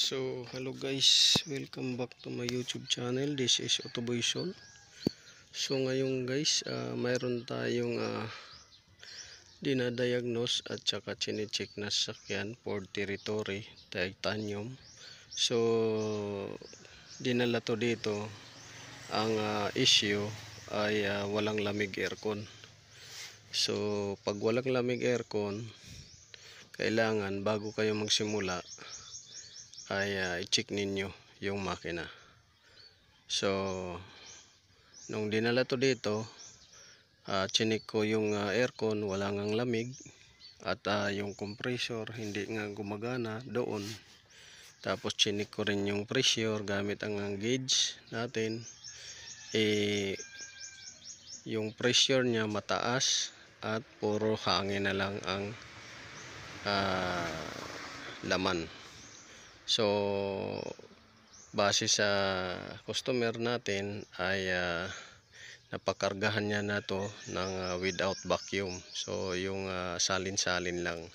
So, hello guys, welcome back to my YouTube channel. This is Autoboyson. So, ngayon guys, mayroon tayong dinadiagnose at saka chinecheck na sasakyan for territory, titanium. So, dinala to dito. Ang issue ay walang lamig aircon. So, pag walang lamig aircon, kailangan bago kayo magsimula ay i-check ninyo yung makina. So nung dinala to dito, chinik ko yung aircon, wala ngang lamig at yung compressor hindi nga gumagana doon. Tapos chinik ko rin yung pressure gamit ang gauge natin. Yung pressure niya mataas at puro hangin na lang ang laman. So base sa customer natin ay napakargahan niya na to ng without vacuum. So yung salin-salin lang.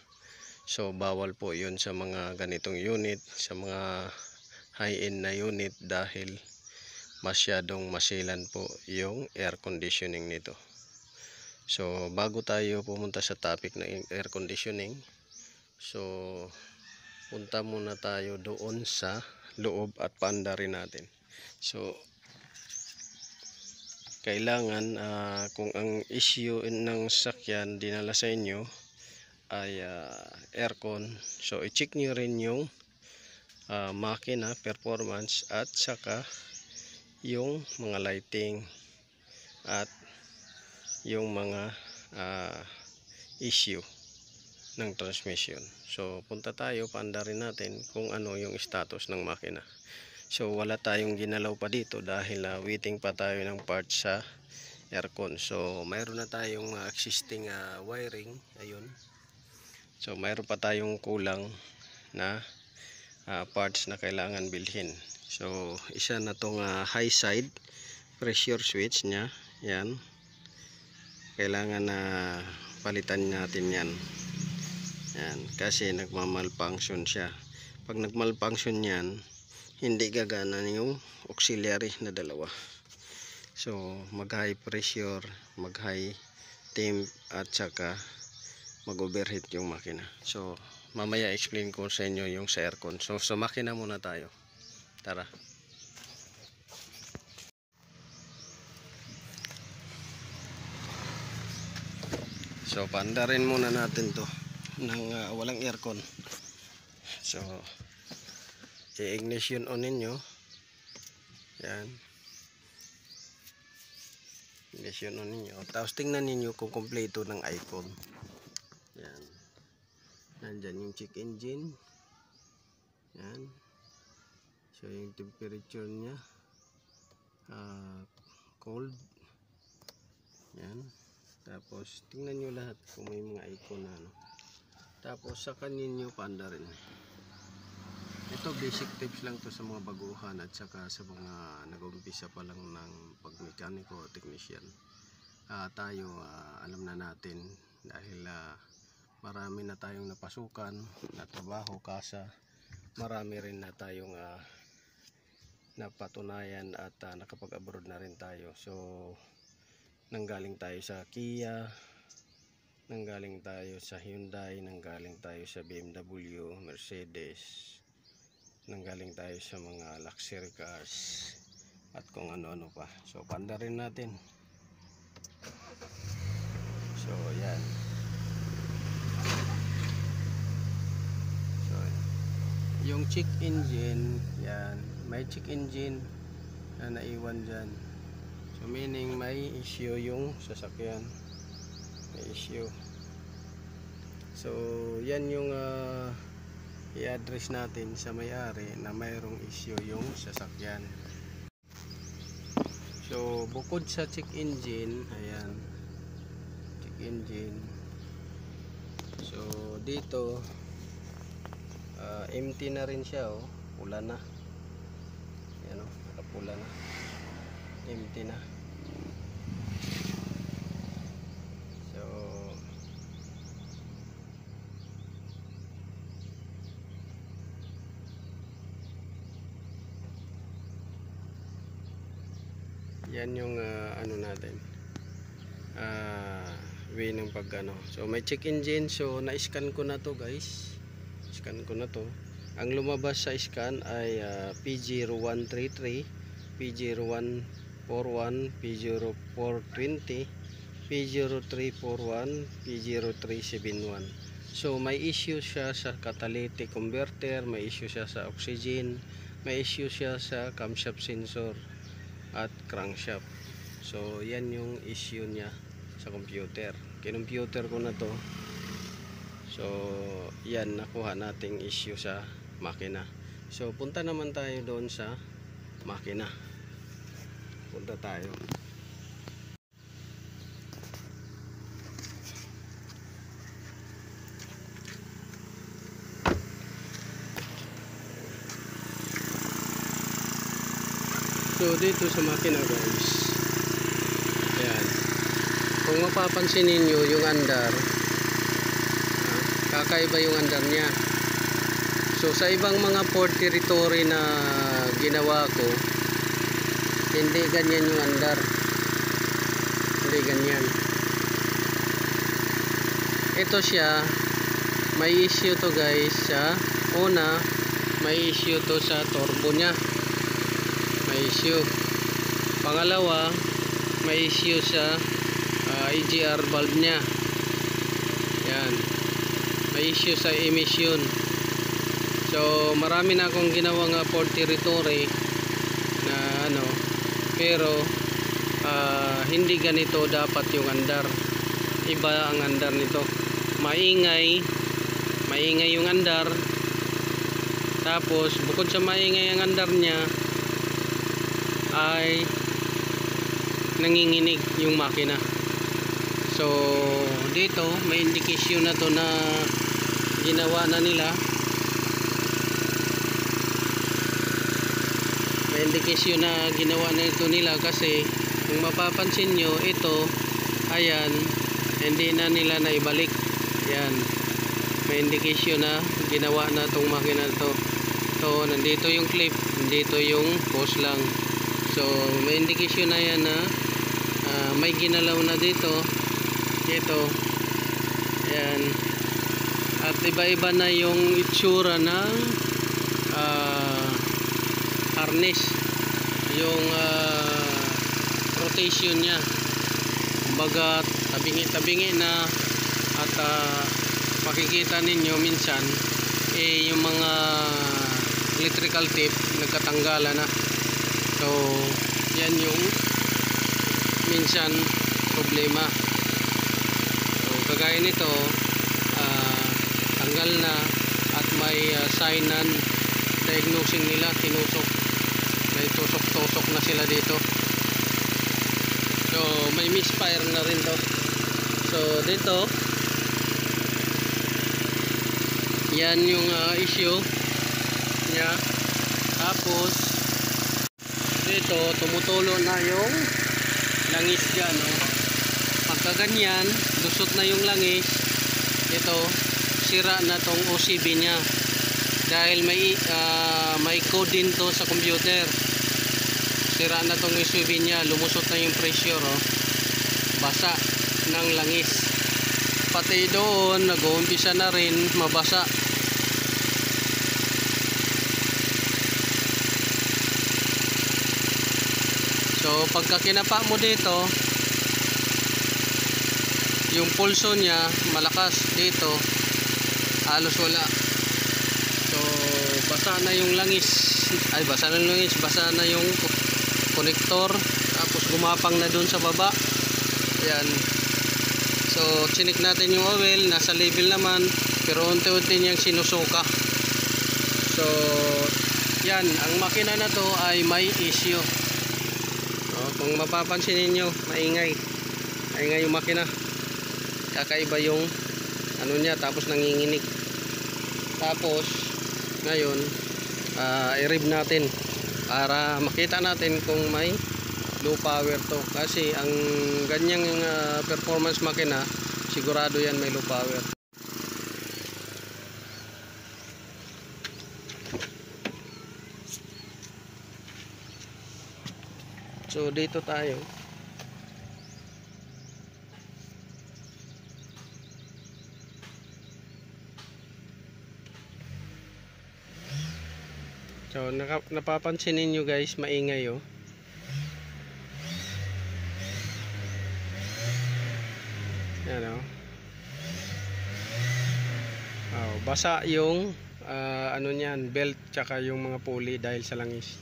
So bawal po yun sa mga ganitong unit, sa mga high-end na unit dahil masyadong masilan po yung air conditioning nito. So bago tayo pumunta sa topic ng air conditioning, so punta muna tayo doon sa loob at paandarin natin. So kailangan kung ang issue ng sasakyan dinala sa inyo ay aircon, so i-check nyo rin yung makina performance at saka yung mga lighting at yung mga issue ng transmission. So punta tayo, paandarin natin kung ano yung status ng makina. So wala tayong ginalaw pa dito dahil waiting pa tayo ng parts sa aircon. So mayroon na tayong existing wiring, ayun. So mayroon pa tayong kulang na parts na kailangan bilhin. So isa na tong high side pressure switch nya, yan. Kailangan na palitan natin yan. Yan, kasi nagmamalfunction siya. Pag nagmalfunction yan, hindi gagana yung auxiliary na dalawa. So mag high pressure, mag high temp at saka mag overheat yung makina. So mamaya explain ko sa inyo yung sa aircon. So sa makina muna tayo. Tara. So paandarin muna natin to ng walang aircon. So i-ignition on ninyo. Yan, ignition on ninyo. Tapos tingnan ninyo kung kompleto ng icon. Yan, nandyan yung check engine. Yan, so yung temperature nya cold. Yan, tapos tingnan nyo lahat kung may mga icon na tapos sa kaninyo paandarin. Ito basic tips lang to sa mga baguhan at saka sa mga nag-umpisa pa lang ng pagmekaniko o technician. Tayo alam na natin dahil marami na tayong napasukan na trabaho, kasa marami rin na tayong napatunayan at nakapag-abroad na rin tayo. So nanggaling tayo sa Kia, nanggaling tayo sa Hyundai, nanggaling tayo sa BMW, Mercedes, nanggaling tayo sa mga luxury cars at kung ano-ano pa. So paandarin natin. So yan. So yung check engine, yan, may check engine na naiwan dyan. So meaning may issue yung sasakyan, may issue. So yan yung i-address natin sa may-ari na mayroong issue yung sasakyan. So bukod sa check engine, ayan, check engine. So dito empty na rin siya, oh, pula na. Ayan, oh, nakapula na, empty na. So Yan yung ano natin, way ng pag ano. So may check engine, so na-scan ko na to guys, scan ko na to. Ang lumabas sa scan ay P0133, P0141, P0420, P0341, P0371. So may issue siya sa catalytic converter, may issue siya sa oxygen, may issue siya sa camshaft sensor at crankshaft. So yan yung issue niya sa computer. Kinomputer ko na to. So yan, nakuha nating issue sa makina. So punta naman tayo doon sa makina. Punta tayo. So dito sa makina guys, ayan, kung mapapansin ninyo yung andar, kakaiba yung andar niya. So sa ibang mga port territory na ginawa ko, hindi ganyan yung andar, hindi ganyan. Ito siya, may issue to guys sa una, may issue to sa turbo nya, may issue. Pangalawa, may issue sa EGR valve nya. Yan, may issue sa emission. So marami na akong ginawang port territory na ano, pero hindi ganito dapat yung andar. Iba ang andar nito, maingay yung andar. Tapos bukod sa maingay ang andar nya, ay nanginginig yung makina. So dito may indication na to na ginawa na nila, may indication na ginawa na ito nila, kasi kung mapapansin nyo, ito, ayan, hindi na nila naibalik. Yan, may indication na ginawa na tong makina to. So nandito yung clip, nandito yung hose lang. So may indication na yan na may ginalaw na dito, ayan, at iba-iba na yung itsura ng harness, yung rotation nya. Kumbaga tabingi-tabingi na, at makikita ninyo minsan yung mga electrical tape nagkatanggalan na. So yan yung minsan problema. So kagaya nito, tanggal na at may sign na diagnosing nila, tinusok, may tusok-tusok na sila dito. So may misfire na rin to. So dito, yan yung issue nya. Tapos dito tumutulo na yung langis dyan, no? Pagka ganyan, lusot na yung langis, ito, sira na tong OCB nya, dahil may code din to sa computer. Sira na tong OCB nya, lumusot na yung pressure, oh. Basa ng langis, pati doon nag-uumpisa na rin mabasa. So pagka kinapa mo dito, yung pulso niya malakas, dito halos wala. So basa na yung langis, basa na yung connector, tapos gumapang na dun sa baba. Ayan. So chinik natin yung oil, nasa level naman, pero unti-unti niyang sinusuka. So yan, ang makina na to ay may issue. Kung mapapansin ninyo, maingay yung makina, kakaiba yung ano niya, tapos nanginginig. Tapos ngayon i-rev natin para makita natin kung may low power to, kasi ang ganyang performance makina, sigurado yan may low power. So dito tayo. So napapansin ninyo guys, maingay oh. Yan oh. Oh, basa yung ano niyan, belt tsaka yung mga pulley dahil sa langis.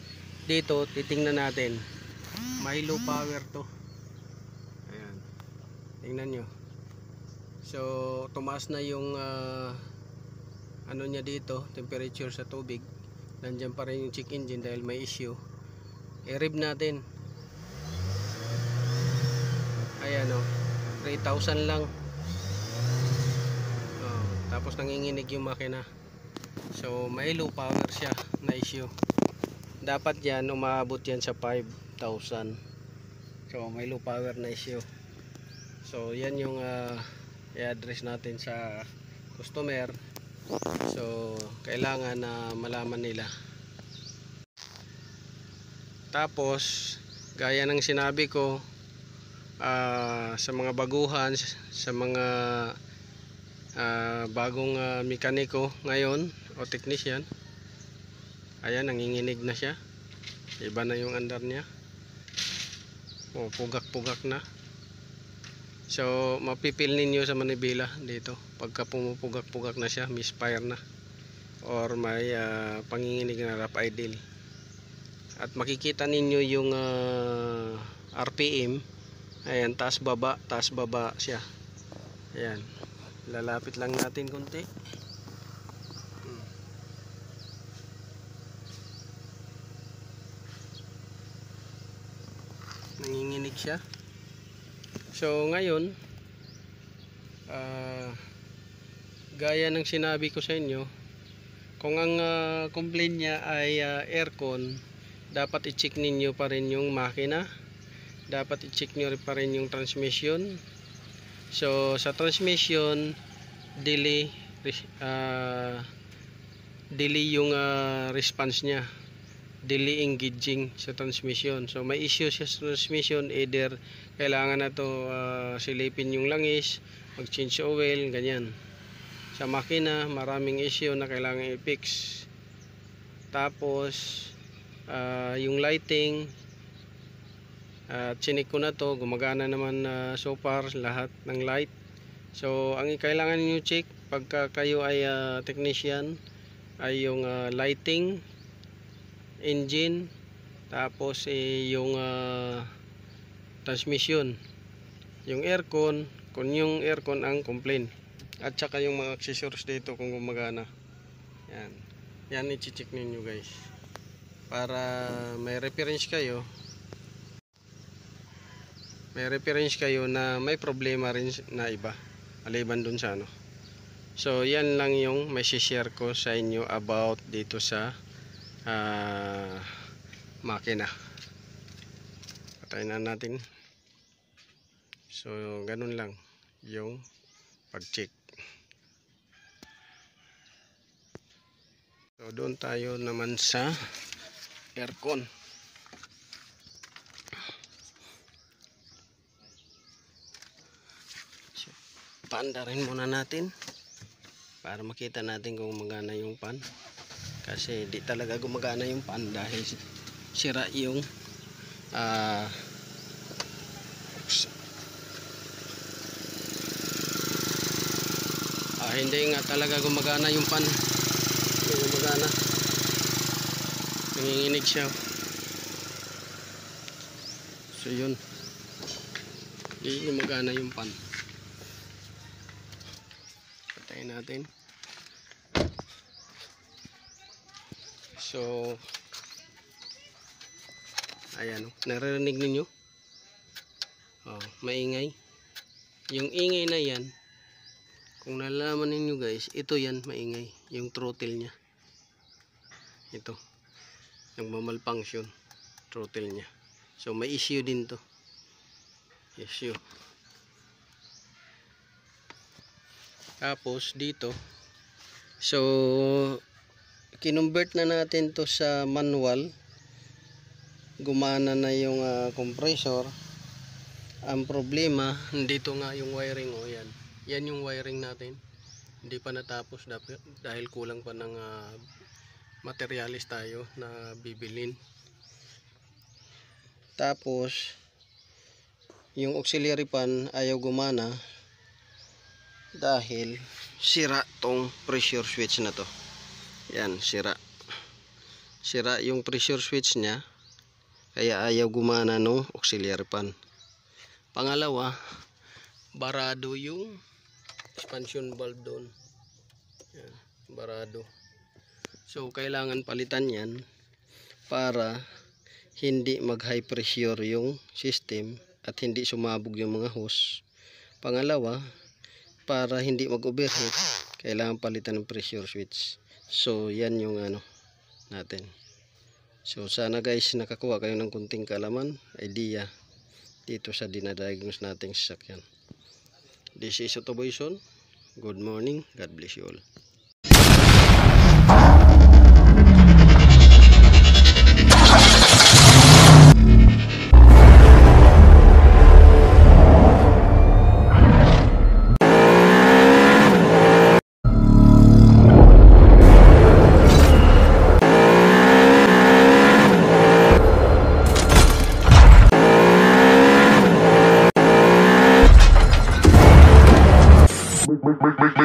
Dito titingnan natin. May low power to. Ayan. Tingnan nyo. So tumaas na yung ano niya dito, temperature sa tubig. Nandiyan pa rin yung check engine dahil may issue. I-rev natin. Ayan o, 3,000 lang. Tapos nanginginig yung makina. So may low power siya na issue. Dapat yan umaabot yan sa 5,000. So may low power na issue. So yan yung i-address natin sa customer. So kailangan na malaman nila. Tapos gaya ng sinabi ko, sa mga baguhan, sa mga bagong mekaniko ngayon o technician, ayan, nanginginig na siya. Iba na yung andar niya. Pugak-pugak na. So mapipil ninyo sa manibela dito pagka pumupugak-pugak na siya, misfire na or may panginginig na rough idle. At makikita ninyo yung RPM. Ayan, taas baba siya. Ayan, lalapit lang natin konti. Nanginginig siya. So ngayon, gaya ng sinabi ko sa inyo, kung ang complaint niya ay aircon, dapat i-check ninyo pa rin yung makina, dapat i-check nyo pa rin yung transmission. So sa transmission, delay yung response niya, delay engaging sa transmission. So may issue siya sa transmission, either kailangan na to silipin yung langis, mag change oil, ganyan. Sa makina maraming issue na kailangan i-fix. Tapos yung lighting, chinik ko na to, gumagana naman so far lahat ng light. So ang kailangan niyo check pagka kayo ay technician ay yung lighting, engine, tapos yung transmission, yung aircon, kung yung aircon ang complaint, at saka yung mga accessories dito kung gumagana. Yan i-check ninyo guys para may reference kayo, na may problema rin na iba maliban dun sa ano. So yan lang yung may share ko sa inyo about dito sa makina. Patayin na natin. So ganun lang yung pag-check. So doon tayo naman sa aircon. So, panda rin muna natin para makita natin kung gumagana yung pan. Kasi di talaga gumagana yung pan dahil sira yung hindi nga talaga gumagana yung pan. Hindi gumagana, nanginginig siya. So yun, hindi gumagana yung pan. Patayin natin. So ayan, naririnig ninyo, maingay. Yung ingay na yan, kung nalalaman ninyo guys, ito yan maingay, yung throttle nya. Ito yung malfunction throttle nya. So may issue din to, issue. Tapos dito, so kinonvert na natin to sa manual. gumana na yung compressor. Ang problema, dito nga yung wiring, oh, yan. Yan yung wiring natin. Hindi pa natapos dahil kulang pa ng materialis tayo na bibilin. Tapos yung auxiliary fan ayaw gumana dahil sira tong pressure switch na to. Yan, sira yung pressure switch nya, kaya ayaw gumana nung auxiliary fan. Pangalawa, barado yung expansion valve doon. Yan, barado. So kailangan palitan yan para hindi mag high pressure yung system at hindi sumabog yung mga hose. Pangalawa, para hindi mag overheat, kailangan palitan ng pressure switch. So yan yung natin. So sana guys nakakuha kayo ng kunting kaalaman, idea dito sa dinadiagnose nating sasakyan. This is Otoboyson. Good morning. God bless you all. Make